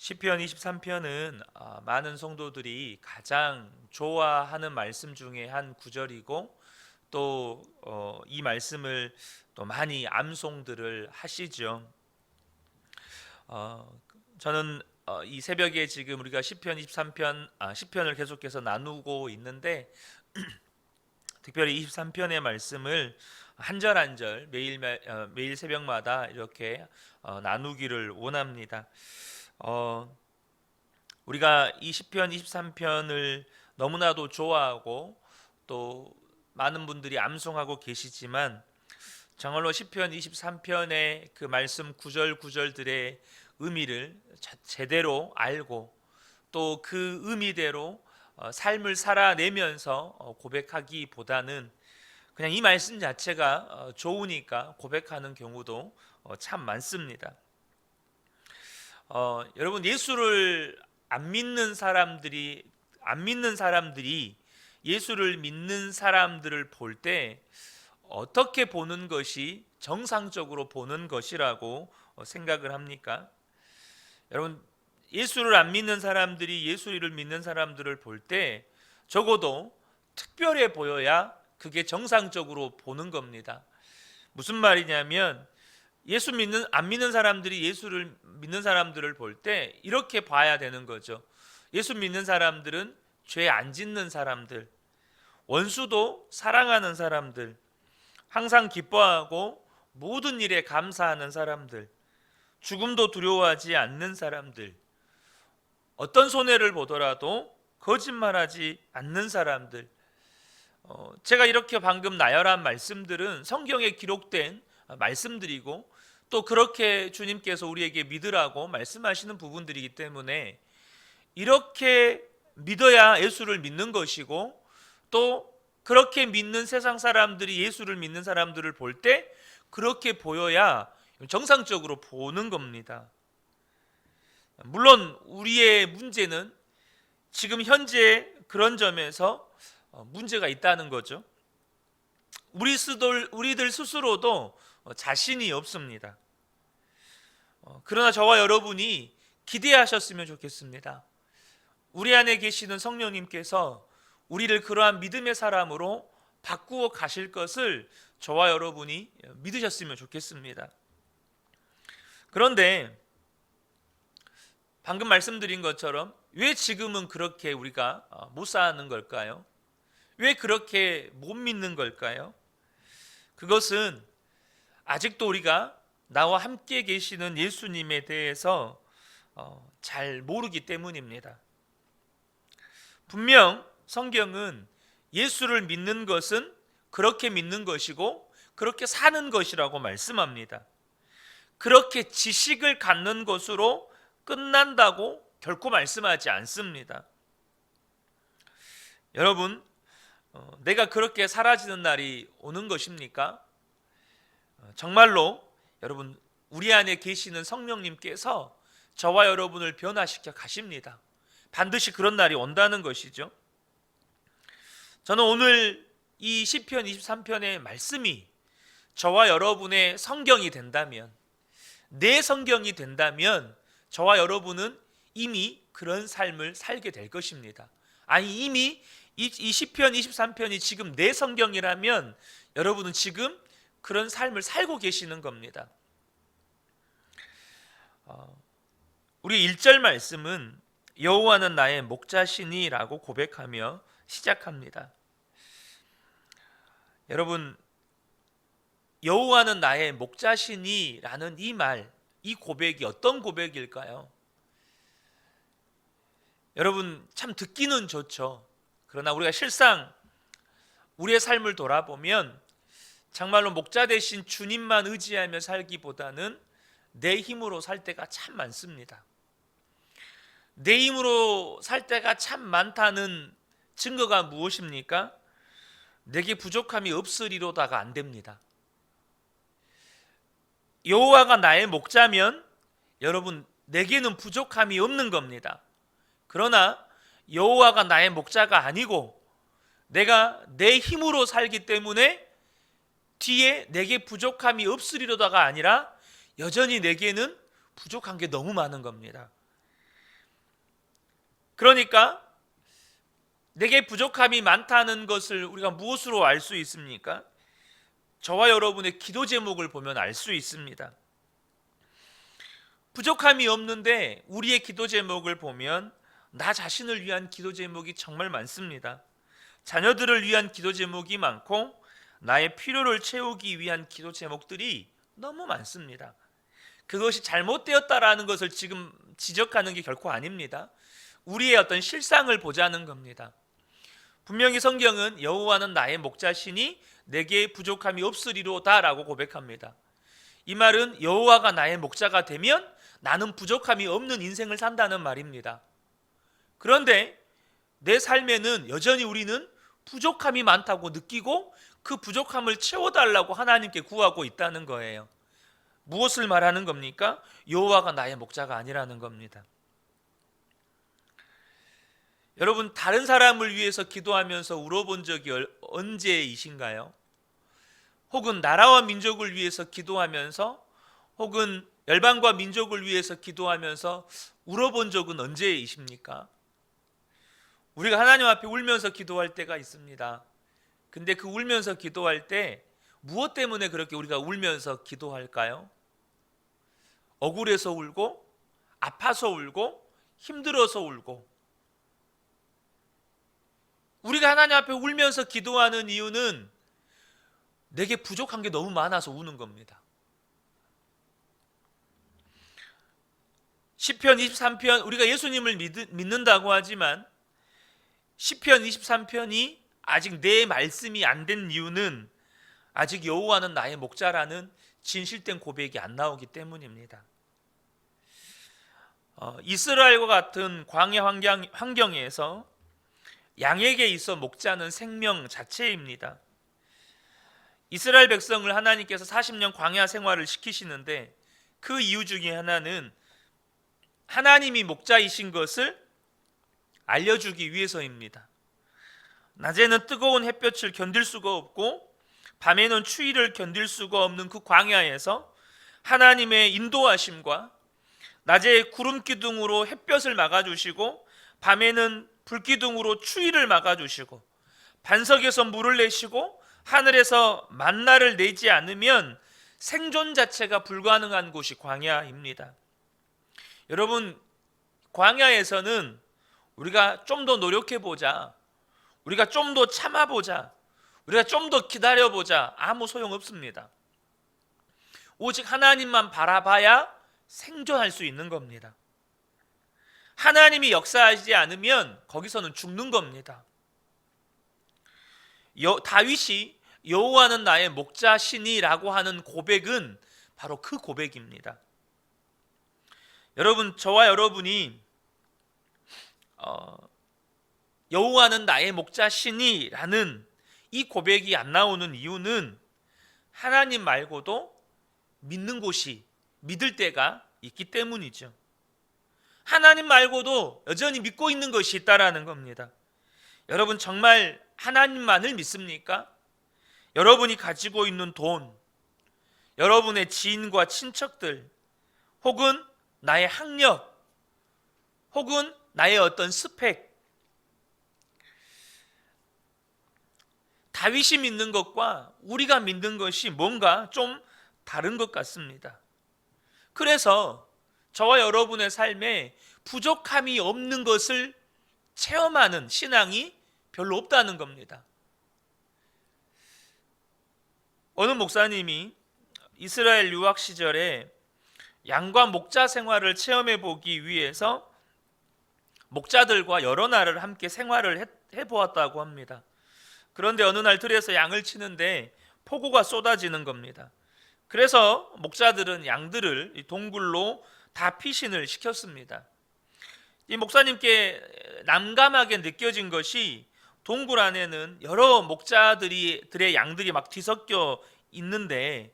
시편 23편은 많은 성도들이 가장 좋아하는 말씀 중에 한 구절이고 또 이 말씀을 또 많이 암송들을 하시죠. 저는 이 새벽에 지금 우리가 시편 23편 시편을 계속해서 나누고 있는데 특별히 23편의 말씀을 한 절 한 절 매일 새벽마다 이렇게 나누기를 원합니다. 우리가 이 시편 23편을 너무나도 좋아하고 또 많은 분들이 암송하고 계시지만 정말로 시편 23편의 그 말씀 구절 구절들의 의미를 제대로 알고 또 그 의미대로 삶을 살아내면서 고백하기보다는 그냥 이 말씀 자체가 좋으니까 고백하는 경우도 참 많습니다. 여러분, 예수를 안 믿는 사람들이 예수를 믿는 사람들을 볼 때 어떻게 보는 것이 정상적으로 보는 것이라고 생각을 합니까? 여러분, 예수를 안 믿는 사람들이 예수를 믿는 사람들을 볼 때 적어도 특별해 보여야 그게 정상적으로 보는 겁니다. 무슨 말이냐면 안 믿는 사람들이 예수를 믿는 사람들을 볼 때 이렇게 봐야 되는 거죠. 예수 믿는 사람들은 죄 안 짓는 사람들, 원수도 사랑하는 사람들, 항상 기뻐하고 모든 일에 감사하는 사람들, 죽음도 두려워하지 않는 사람들, 어떤 손해를 보더라도 거짓말하지 않는 사람들. 제가 이렇게 방금 나열한 말씀들은 성경에 기록된 말씀들이고 또 그렇게 주님께서 우리에게 믿으라고 말씀하시는 부분들이기 때문에 이렇게 믿어야 예수를 믿는 것이고 또 그렇게 믿는 세상 사람들이 예수를 믿는 사람들을 볼 때 그렇게 보여야 정상적으로 보는 겁니다. 물론 우리의 문제는 지금 현재 그런 점에서 문제가 있다는 거죠. 우리들 스스로도 자신이 없습니다. 그러나 저와 여러분이 기대하셨으면 좋겠습니다. 우리 안에 계시는 성령님께서 우리를 그러한 믿음의 사람으로 바꾸어 가실 것을 저와 여러분이 믿으셨으면 좋겠습니다. 그런데 방금 말씀드린 것처럼 왜 지금은 그렇게 우리가 못 사는 걸까요? 왜 그렇게 못 믿는 걸까요? 그것은 아직도 우리가 나와 함께 계시는 예수님에 대해서 잘 모르기 때문입니다. 분명 성경은 예수를 믿는 것은 그렇게 믿는 것이고 그렇게 사는 것이라고 말씀합니다. 그렇게 지식을 갖는 것으로 끝난다고 결코 말씀하지 않습니다. 여러분, 내가 그렇게 사라지는 날이 오는 것입니까? 정말로 여러분, 우리 안에 계시는 성령님께서 저와 여러분을 변화시켜 가십니다. 반드시 그런 날이 온다는 것이죠. 저는 오늘 이 시편 23편의 말씀이 저와 여러분의 성경이 된다면, 내 성경이 된다면 저와 여러분은 이미 그런 삶을 살게 될 것입니다. 아니, 이미 이 시편 23편이 지금 내 성경이라면 여러분은 지금 그런 삶을 살고 계시는 겁니다. 우리 1절 말씀은 여호와는 나의 목자시니라고 고백하며 시작합니다. 여러분, 여호와는 나의 목자시니라는 이 말, 이 고백이 어떤 고백일까요? 여러분, 참 듣기는 좋죠. 그러나 우리가 실상 우리의 삶을 돌아보면 정말로 목자 대신 주님만 의지하며 살기보다는 내 힘으로 살 때가 참 많습니다. 내 힘으로 살 때가 참 많다는 증거가 무엇입니까? 내게 부족함이 없으리로다가 안 됩니다. 여호와가 나의 목자면 여러분, 내게는 부족함이 없는 겁니다. 그러나 여호와가 나의 목자가 아니고 내가 내 힘으로 살기 때문에 뒤에 내게 부족함이 없으리로다가 아니라 여전히 내게는 부족한 게 너무 많은 겁니다. 그러니까 내게 부족함이 많다는 것을 우리가 무엇으로 알 수 있습니까? 저와 여러분의 기도 제목을 보면 알 수 있습니다. 부족함이 없는데 우리의 기도 제목을 보면 나 자신을 위한 기도 제목이 정말 많습니다. 자녀들을 위한 기도 제목이 많고 나의 필요를 채우기 위한 기도 제목들이 너무 많습니다. 그것이 잘못되었다라는 것을 지금 지적하는 게 결코 아닙니다. 우리의 어떤 실상을 보자는 겁니다. 분명히 성경은 여호와는 나의 목자시니 내게 부족함이 없으리로다라고 고백합니다. 이 말은 여호와가 나의 목자가 되면 나는 부족함이 없는 인생을 산다는 말입니다. 그런데 내 삶에는 여전히 우리는 부족함이 많다고 느끼고 그 부족함을 채워달라고 하나님께 구하고 있다는 거예요. 무엇을 말하는 겁니까? 여호와가 나의 목자가 아니라는 겁니다. 여러분, 다른 사람을 위해서 기도하면서 울어본 적이 언제이신가요? 혹은 나라와 민족을 위해서 기도하면서, 혹은 열방과 민족을 위해서 기도하면서 울어본 적은 언제이십니까? 우리가 하나님 앞에 울면서 기도할 때가 있습니다. 근데 그 울면서 기도할 때 무엇 때문에 그렇게 우리가 울면서 기도할까요? 억울해서 울고, 아파서 울고, 힘들어서 울고. 우리가 하나님 앞에 울면서 기도하는 이유는 내게 부족한 게 너무 많아서 우는 겁니다. 시편 23편, 우리가 예수님을 믿는다고 하지만 시편 23편이 아직 내 말씀이 안 된 이유는 아직 여호와는 나의 목자라는 진실된 고백이 안 나오기 때문입니다. 이스라엘과 같은 광야 환경에서 양에게 있어 목자는 생명 자체입니다. 이스라엘 백성을 하나님께서 40년 광야 생활을 시키시는데 그 이유 중에 하나는 하나님이 목자이신 것을 알려주기 위해서입니다. 낮에는 뜨거운 햇볕을 견딜 수가 없고 밤에는 추위를 견딜 수가 없는 그 광야에서 하나님의 인도하심과 낮에 구름 기둥으로 햇볕을 막아주시고 밤에는 불기둥으로 추위를 막아주시고 반석에서 물을 내시고 하늘에서 만나를 내지 않으면 생존 자체가 불가능한 곳이 광야입니다. 여러분, 광야에서는 우리가 좀 더 노력해보자, 우리가 좀 더 참아보자, 우리가 좀 더 기다려보자, 아무 소용없습니다. 오직 하나님만 바라봐야 생존할 수 있는 겁니다. 하나님이 역사하지 않으면 거기서는 죽는 겁니다. 다윗이 여호와는 나의 목자시니라고 하는 고백은 바로 그 고백입니다. 여러분, 저와 여러분이 여호와는 나의 목자시니라는 이 고백이 안 나오는 이유는 하나님 말고도 믿는 곳이, 믿을 때가 있기 때문이죠. 하나님 말고도 여전히 믿고 있는 것이 있다라는 겁니다. 여러분, 정말 하나님만을 믿습니까? 여러분이 가지고 있는 돈, 여러분의 지인과 친척들, 혹은 나의 학력, 혹은 나의 어떤 스펙, 다윗이 믿는 것과 우리가 믿는 것이 뭔가 좀 다른 것 같습니다. 그래서 저와 여러분의 삶에 부족함이 없는 것을 체험하는 신앙이 별로 없다는 겁니다. 어느 목사님이 이스라엘 유학 시절에 양과 목자 생활을 체험해 보기 위해서 목자들과 여러 날을 함께 생활을 해보았다고 합니다. 그런데 어느 날 들에서 양을 치는데 폭우가 쏟아지는 겁니다. 그래서 목자들은 양들을 동굴로 다 피신을 시켰습니다. 이 목사님께 난감하게 느껴진 것이 동굴 안에는 여러 목자들의 양들이 막 뒤섞여 있는데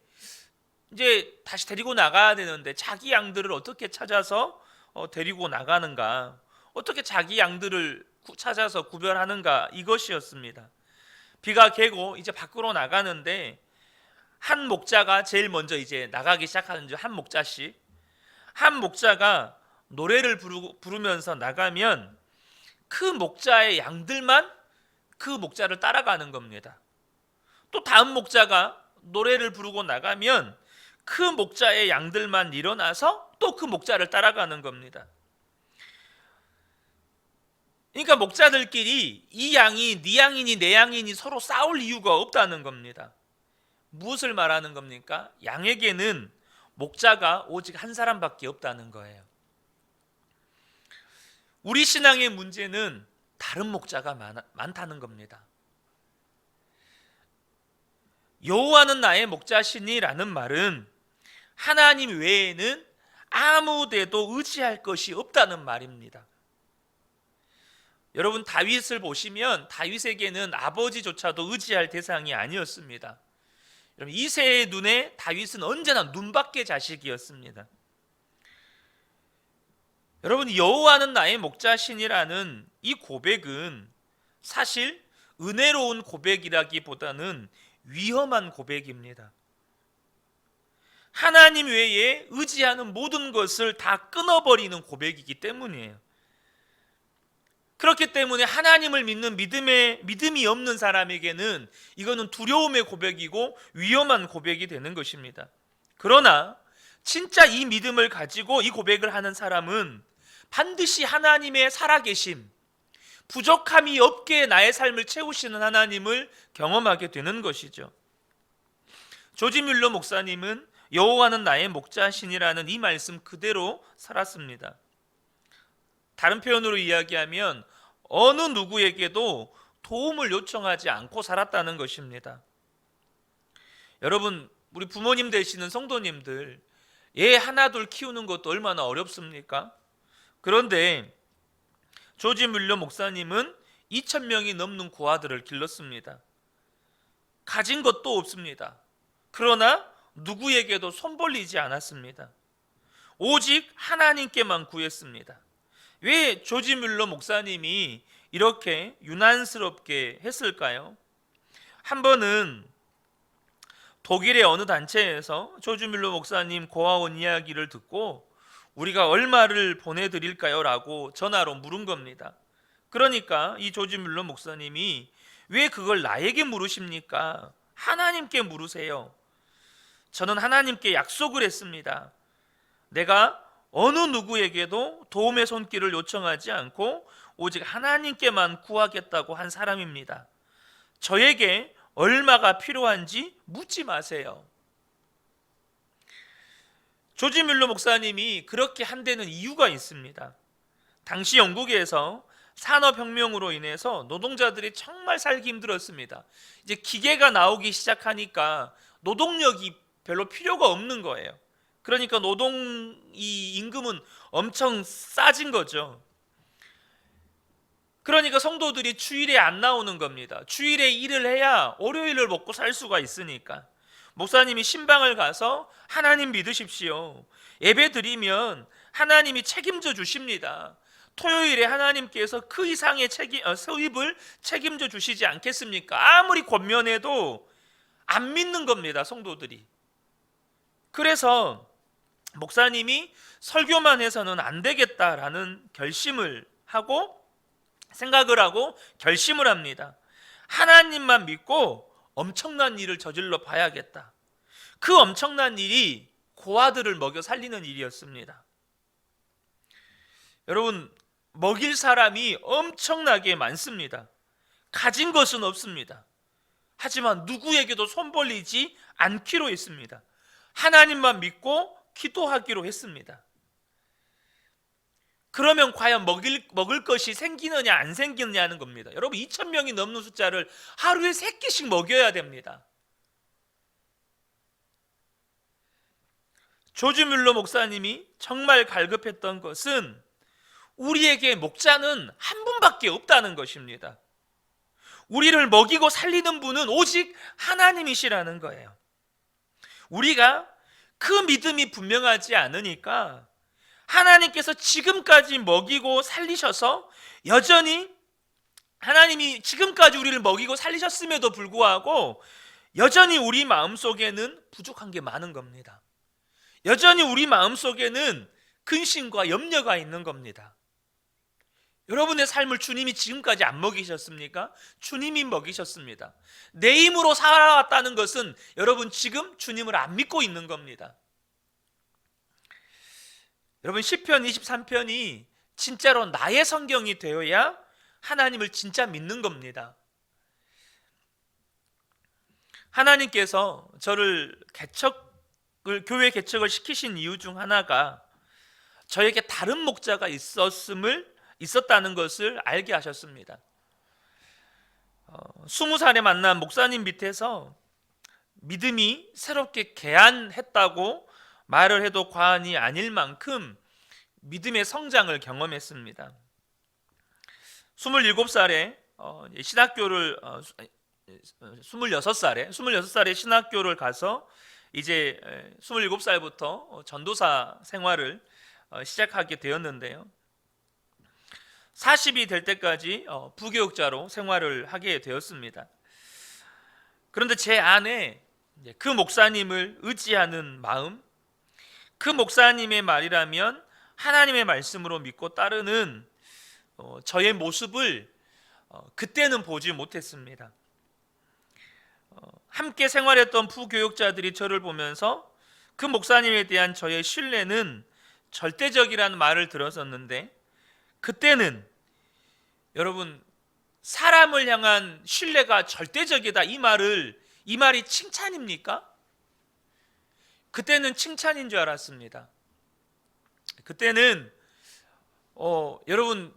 이제 다시 데리고 나가야 되는데 자기 양들을 어떻게 찾아서 데리고 나가는가, 어떻게 자기 양들을 찾아서 구별하는가, 이것이었습니다. 비가 개고 이제 밖으로 나가는데 한 목자가 제일 먼저 이제 나가기 시작하는 한 목자씩, 한 목자가 노래를 부르면서 나가면 그 목자의 양들만 그 목자를 따라가는 겁니다. 또 다음 목자가 노래를 부르고 나가면 그 목자의 양들만 일어나서 또 그 목자를 따라가는 겁니다. 그러니까 목자들끼리 이 양이 네 양이니 내 양이니 서로 싸울 이유가 없다는 겁니다. 무엇을 말하는 겁니까? 양에게는 목자가 오직 한 사람밖에 없다는 거예요. 우리 신앙의 문제는 다른 목자가 많다는 겁니다. 여호와는 나의 목자시니라는 말은 하나님 외에는 아무 데도 의지할 것이 없다는 말입니다. 여러분, 다윗을 보시면 다윗에게는 아버지조차도 의지할 대상이 아니었습니다. 여러분, 이새의 눈에 다윗은 언제나 눈밖의 자식이었습니다. 여러분, 여호와는 나의 목자신이라는 이 고백은 사실 은혜로운 고백이라기보다는 위험한 고백입니다. 하나님 외에 의지하는 모든 것을 다 끊어버리는 고백이기 때문이에요. 그렇기 때문에 하나님을 믿는 믿음이 없는 사람에게는 이거는 두려움의 고백이고 위험한 고백이 되는 것입니다. 그러나 진짜 이 믿음을 가지고 이 고백을 하는 사람은 반드시 하나님의 살아계심, 부족함이 없게 나의 삶을 채우시는 하나님을 경험하게 되는 것이죠. 조지 뮬러 목사님은 여호와는 나의 목자신이라는 이 말씀 그대로 살았습니다. 다른 표현으로 이야기하면 어느 누구에게도 도움을 요청하지 않고 살았다는 것입니다. 여러분, 우리 부모님 되시는 성도님들, 애 하나둘 키우는 것도 얼마나 어렵습니까? 그런데 조지 뮬러 목사님은 2,000명이 넘는 고아들을 길렀습니다. 가진 것도 없습니다. 그러나 누구에게도 손 벌리지 않았습니다. 오직 하나님께만 구했습니다. 왜 조지 뮬러 목사님이 이렇게 유난스럽게 했을까요? 한 번은 독일의 어느 단체에서 조지 뮬러 목사님 고아원 이야기를 듣고 우리가 얼마를 보내드릴까요? 라고 전화로 물은 겁니다. 그러니까 이 조지 뮬러 목사님이 왜 그걸 나에게 물으십니까? 하나님께 물으세요. 저는 하나님께 약속을 했습니다. 내가 어느 누구에게도 도움의 손길을 요청하지 않고 오직 하나님께만 구하겠다고 한 사람입니다. 저에게 얼마가 필요한지 묻지 마세요. 조지 뮬러 목사님이 그렇게 한다는 이유가 있습니다. 당시 영국에서 산업혁명으로 인해서 노동자들이 정말 살기 힘들었습니다. 이제 기계가 나오기 시작하니까 노동력이 별로 필요가 없는 거예요. 그러니까 노동 임금은 엄청 싸진 거죠. 그러니까 성도들이 주일에 안 나오는 겁니다. 주일에 일을 해야 월요일을 먹고 살 수가 있으니까. 목사님이 신방을 가서 하나님 믿으십시오. 예배 드리면 하나님이 책임져 주십니다. 토요일에 하나님께서 그 이상의 수입을 책임져 주시지 않겠습니까? 아무리 권면해도 안 믿는 겁니다, 성도들이. 그래서 목사님이 설교만 해서는 안 되겠다라는 생각을 하고 결심을 합니다. 하나님만 믿고 엄청난 일을 저질러 봐야겠다. 그 엄청난 일이 고아들을 먹여 살리는 일이었습니다. 여러분, 먹일 사람이 엄청나게 많습니다. 가진 것은 없습니다. 하지만 누구에게도 손 벌리지 않기로 했습니다. 하나님만 믿고 기도하기로 했습니다. 그러면 과연 먹을 것이 생기느냐 안 생기느냐는 겁니다. 여러분, 2,000명이 넘는 숫자를 하루에 3끼씩 먹여야 됩니다. 조지 뮬러 목사님이 정말 갈급했던 것은 우리에게 목자는 한 분밖에 없다는 것입니다. 우리를 먹이고 살리는 분은 오직 하나님이시라는 거예요. 우리가 그 믿음이 분명하지 않으니까 하나님께서 지금까지 먹이고 살리셔서 여전히 하나님이 지금까지 우리를 먹이고 살리셨음에도 불구하고 여전히 우리 마음속에는 부족한 게 많은 겁니다. 여전히 우리 마음속에는 근심과 염려가 있는 겁니다. 여러분의 삶을 주님이 지금까지 안 먹이셨습니까? 주님이 먹이셨습니다. 내 힘으로 살아왔다는 것은 여러분 지금 주님을 안 믿고 있는 겁니다. 여러분 시편 23편이 진짜로 나의 성경이 되어야 하나님을 진짜 믿는 겁니다. 하나님께서 저를 교회 개척을 시키신 이유 중 하나가 저에게 다른 목자가 있었다는 것을 알게 하셨습니다. 20살에 만난 목사님 밑에서 믿음이 새롭게 개안했다고 말을 해도 과언이 아닐 만큼 믿음의 성장을 경험했습니다. 27살에 신학교를 26살에 신학교를 가서 이제 27살부터 전도사 생활을 시작하게 되었는데요. 40이 될 때까지 부교육자로 생활을 하게 되었습니다. 그런데 제 안에 그 목사님을 의지하는 마음, 그 목사님의 말이라면 하나님의 말씀으로 믿고 따르는 저의 모습을 그때는 보지 못했습니다. 함께 생활했던 부교육자들이 저를 보면서 그 목사님에 대한 저의 신뢰는 절대적이라는 말을 들었었는데, 그때는 여러분 사람을 향한 신뢰가 절대적이다 이 말이 칭찬입니까? 그때는 칭찬인 줄 알았습니다. 그때는 여러분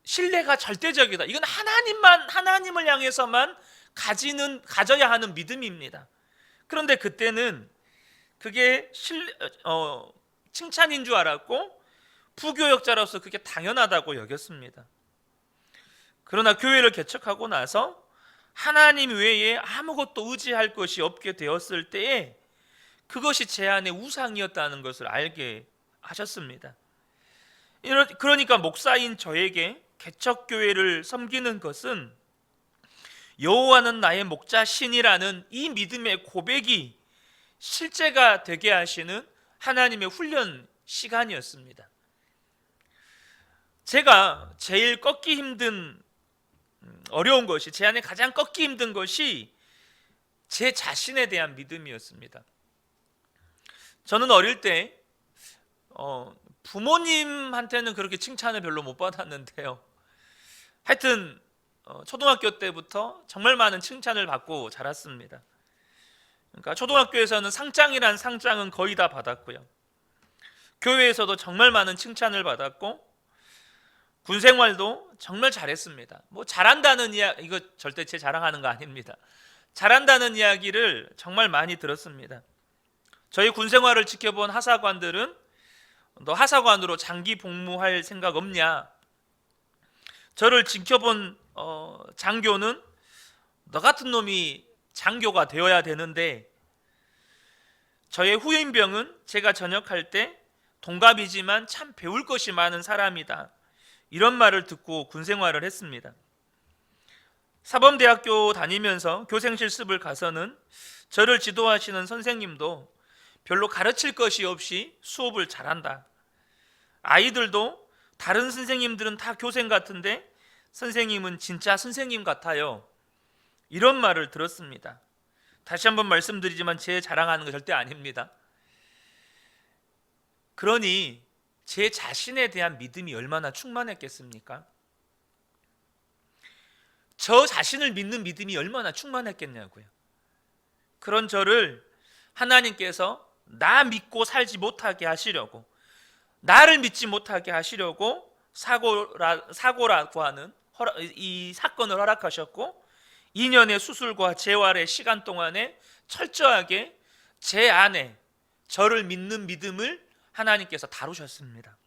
신뢰가 절대적이다. 이건 하나님을 향해서만 가져야 하는 믿음입니다. 그런데 그때는 그게 칭찬인 줄 알았고 부교역자로서 그게 당연하다고 여겼습니다. 그러나 교회를 개척하고 나서 하나님 외에 아무것도 의지할 것이 없게 되었을 때에 그것이 제 안에 우상이었다는 것을 알게 하셨습니다. 그러니까 목사인 저에게 개척교회를 섬기는 것은 여호와는 나의 목자신이라는 이 믿음의 고백이 실제가 되게 하시는 하나님의 훈련 시간이었습니다. 제가 제일 꺾기 힘든 어려운 것이, 제 안에 가장 꺾기 힘든 것이 제 자신에 대한 믿음이었습니다. 저는 어릴 때 부모님한테는 그렇게 칭찬을 별로 못 받았는데요. 하여튼 초등학교 때부터 정말 많은 칭찬을 받고 자랐습니다. 그러니까 초등학교에서는 상장이란 상장은 거의 다 받았고요. 교회에서도 정말 많은 칭찬을 받았고 군 생활도 정말 잘했습니다. 뭐 잘한다는 이야기, 이거 절대 제 자랑하는 거 아닙니다. 잘한다는 이야기를 정말 많이 들었습니다. 저희 군 생활을 지켜본 하사관들은 너 하사관으로 장기 복무할 생각 없냐? 저를 지켜본 장교는 너 같은 놈이 장교가 되어야 되는데, 저의 후임병은 제가 전역할 때 동갑이지만 참 배울 것이 많은 사람이다, 이런 말을 듣고 군 생활을 했습니다. 사범대학교 다니면서 교생 실습을 가서는 저를 지도하시는 선생님도 별로 가르칠 것이 없이 수업을 잘한다. 아이들도 다른 선생님들은 다 교생 같은데 선생님은 진짜 선생님 같아요, 이런 말을 들었습니다. 다시 한번 말씀드리지만 제 자랑하는 거 절대 아닙니다. 그러니 제 자신에 대한 믿음이 얼마나 충만했겠습니까? 저 자신을 믿는 믿음이 얼마나 충만했겠냐고요. 그런 저를 하나님께서 나 믿고 살지 못하게 하시려고, 나를 믿지 못하게 하시려고 사고라고 하는 이 사건을 허락하셨고, 2년의 수술과 재활의 시간 동안에 철저하게 제 안에 저를 믿는 믿음을 하나님께서 다루셨습니다.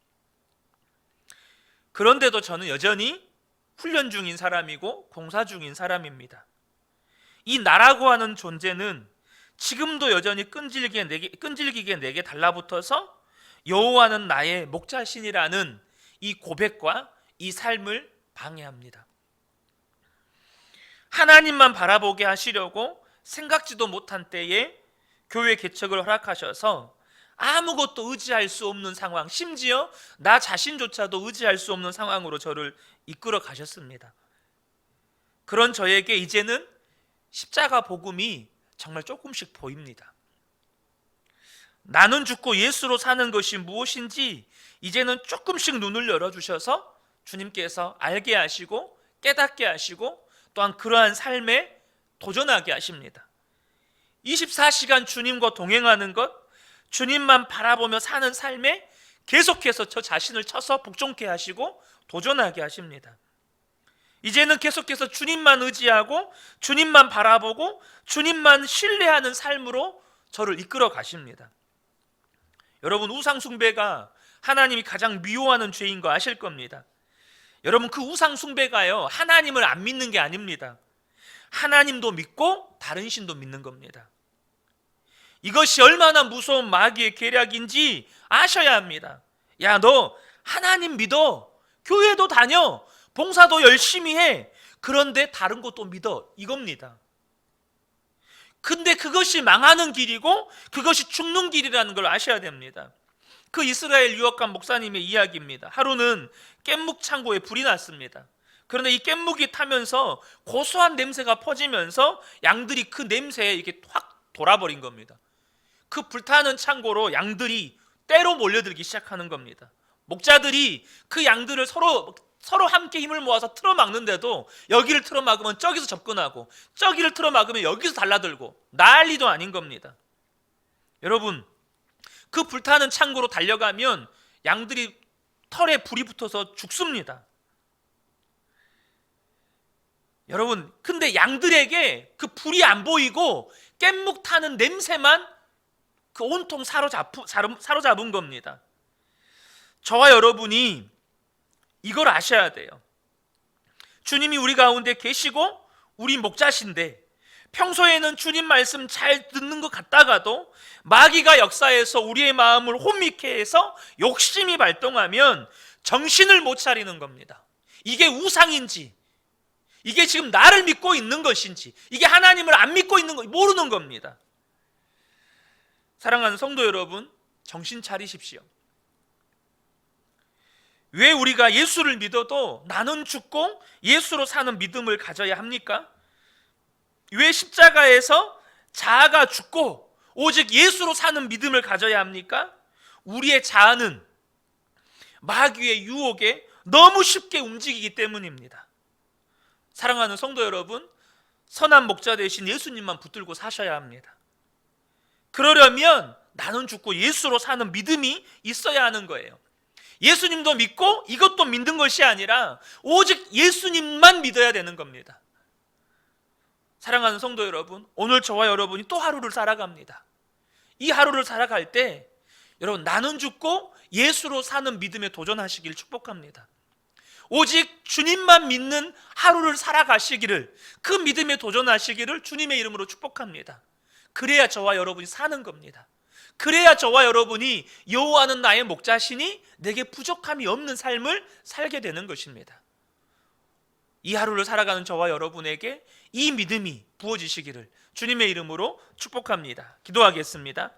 그런데도 저는 여전히 훈련 중인 사람이고 공사 중인 사람입니다. 이 나라고 하는 존재는 지금도 여전히 끈질기게 내게 달라붙어서 여호와는 나의 목자신이라는 이 고백과 이 삶을 방해합니다. 하나님만 바라보게 하시려고 생각지도 못한 때에 교회 개척을 허락하셔서 아무것도 의지할 수 없는 상황, 심지어 나 자신조차도 의지할 수 없는 상황으로 저를 이끌어 가셨습니다. 그런 저에게 이제는 십자가 복음이 정말 조금씩 보입니다. 나는 죽고 예수로 사는 것이 무엇인지 이제는 조금씩 눈을 열어주셔서 주님께서 알게 하시고 깨닫게 하시고 또한 그러한 삶에 도전하게 하십니다. 24시간 주님과 동행하는 것, 주님만 바라보며 사는 삶에 계속해서 저 자신을 쳐서 복종케 하시고 도전하게 하십니다. 이제는 계속해서 주님만 의지하고 주님만 바라보고 주님만 신뢰하는 삶으로 저를 이끌어 가십니다. 여러분, 우상 숭배가 하나님이 가장 미워하는 죄인 거 아실 겁니다. 여러분, 그 우상 숭배가요, 하나님을 안 믿는 게 아닙니다. 하나님도 믿고 다른 신도 믿는 겁니다. 이것이 얼마나 무서운 마귀의 계략인지 아셔야 합니다. 야, 너 하나님 믿어, 교회도 다녀, 봉사도 열심히 해, 그런데 다른 것도 믿어, 이겁니다. 근데 그것이 망하는 길이고 그것이 죽는 길이라는 걸 아셔야 됩니다. 그 이스라엘 유학간 목사님의 이야기입니다. 하루는 깻묵 창고에 불이 났습니다. 그런데 이 깻묵이 타면서 고소한 냄새가 퍼지면서 양들이 그 냄새에 이렇게 확 돌아버린 겁니다. 그 불타는 창고로 양들이 때로 몰려들기 시작하는 겁니다. 목자들이 그 양들을 서로 함께 힘을 모아서 틀어막는데도 여기를 틀어막으면 저기서 접근하고 저기를 틀어막으면 여기서 달라들고 난리도 아닌 겁니다. 여러분, 그 불타는 창고로 달려가면 양들이 털에 불이 붙어서 죽습니다. 여러분, 근데 양들에게 그 불이 안 보이고 깻묵 타는 냄새만 그 온통 사로잡은 겁니다. 저와 여러분이 이걸 아셔야 돼요. 주님이 우리 가운데 계시고 우리 목자신데 평소에는 주님 말씀 잘 듣는 것 같다가도 마귀가 역사해서 우리의 마음을 혼미케 해서 욕심이 발동하면 정신을 못 차리는 겁니다. 이게 우상인지, 이게 지금 나를 믿고 있는 것인지, 이게 하나님을 안 믿고 있는 거 모르는 겁니다. 사랑하는 성도 여러분, 정신 차리십시오. 왜 우리가 예수를 믿어도 나는 죽고 예수로 사는 믿음을 가져야 합니까? 왜 십자가에서 자아가 죽고 오직 예수로 사는 믿음을 가져야 합니까? 우리의 자아는 마귀의 유혹에 너무 쉽게 움직이기 때문입니다. 사랑하는 성도 여러분, 선한 목자 대신 예수님만 붙들고 사셔야 합니다. 그러려면 나는 죽고 예수로 사는 믿음이 있어야 하는 거예요. 예수님도 믿고 이것도 믿는 것이 아니라 오직 예수님만 믿어야 되는 겁니다. 사랑하는 성도 여러분, 오늘 저와 여러분이 또 하루를 살아갑니다. 이 하루를 살아갈 때 여러분, 나는 죽고 예수로 사는 믿음에 도전하시길 축복합니다. 오직 주님만 믿는 하루를 살아가시기를, 그 믿음에 도전하시기를 주님의 이름으로 축복합니다. 그래야 저와 여러분이 사는 겁니다. 그래야 저와 여러분이 여호와는 나의 목자시니 내게 부족함이 없는 삶을 살게 되는 것입니다. 이 하루를 살아가는 저와 여러분에게 이 믿음이 부어지시기를 주님의 이름으로 축복합니다. 기도하겠습니다.